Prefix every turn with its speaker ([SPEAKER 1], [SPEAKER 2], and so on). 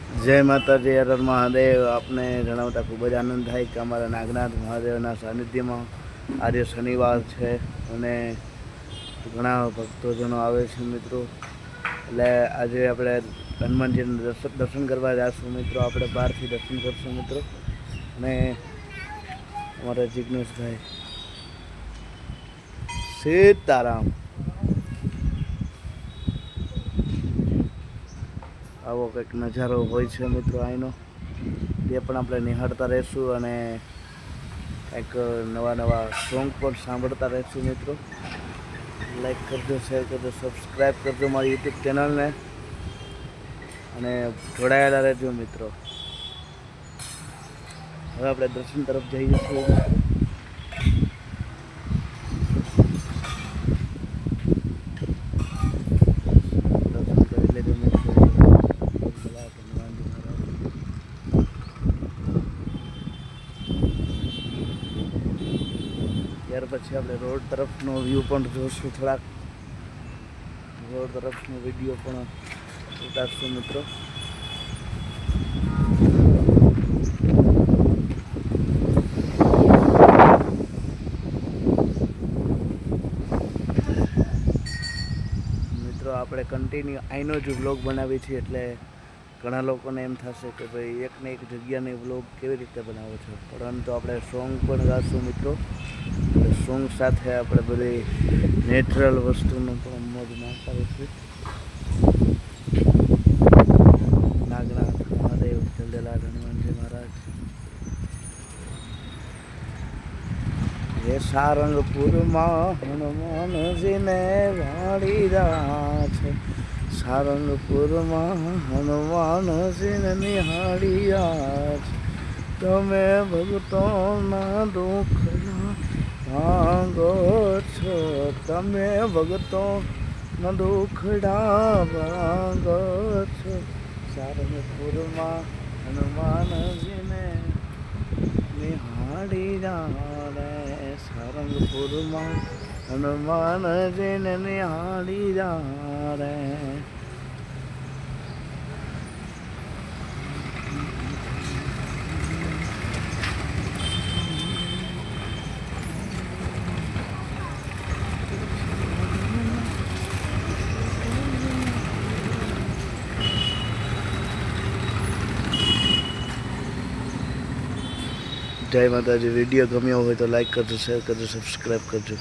[SPEAKER 1] જય માતાજી, હર હર મહાદેવ। આપને જણાવતા ખૂબ જ આનંદ થાય કે અમારા નાગનાથ મહાદેવના સાનિધ્યમાં આજે શનિવાર છે અને ઘણા ભક્તોજનો આવે છે મિત્રો। એટલે આજે આપણે હનુમાનજીના દર્શન કરવા જઈશું મિત્રો। આપણે બહારથી દર્શન કરશું મિત્રો। અને અમારા જિગ્નેશભાઈ સીતારામ। આવો કંઈક નજારો હોય છે મિત્રો અહીંનો, તે પણ આપણે નિહાળતા રહીશું અને કંઈક નવા સોંગ પણ સાંભળતા રહીશું મિત્રો। લાઈક કરજો, શેર કરજો, સબસ્ક્રાઈબ કરજો મારી યુટ્યુબ ચેનલને અને જોડાયેલા રહેજો મિત્રો। હવે આપણે દર્શન તરફ જઈએ છીએ મિત્રો। દર્શન કરી લેજો મિત્રો। ત્યાર પછી આપણે રોડ તરફનો વ્યૂ પણ જોઈશું, થોડાક રોડ તરફનો વિડીયો પણ ઉતારશું મિત્રો। મિત્રો આપણે કન્ટિન્યુ અહીંનો જ વ્લોગ બનાવીએ છીએ, એટલે ઘણા લોકોને એમ થશે કે ભાઈ એકને એક જગ્યાની વ્લોગ કેવી રીતે બનાવો છો, પરંતુ આપણે સોંગ પણ ગાશું મિત્રો। સોંગ સાથે આપણે બધી નેચરલ વસ્તુનો પણ મોજ માણતા રહીશું। નાગનાથ મહાદેવ, જલ્દેલાલ હનુમાનજી મહારાજ। એ સારંગપુરમાં હનુમાનજીને વાળી રહ્યા છે, સારંગપુરમાં હનુમાનજીને નિહાળ્યા છે। તમે ભક્તોના દુઃખના ભાંગો છો, તમે ભક્તોના દુઃખડા ભાંગો છો। સારંગપુરમાં હનુમાનજીને નિહાળી રહ્યા રે, સારંગપુરમાં હનુમાનજીને નિહાળી રહ્યા રે। જય માતાજી। વિડીયો ગમ્યો હોય તો લાઈક કરજો, શેર કરજો, સબસ્ક્રાઈબ કરજો।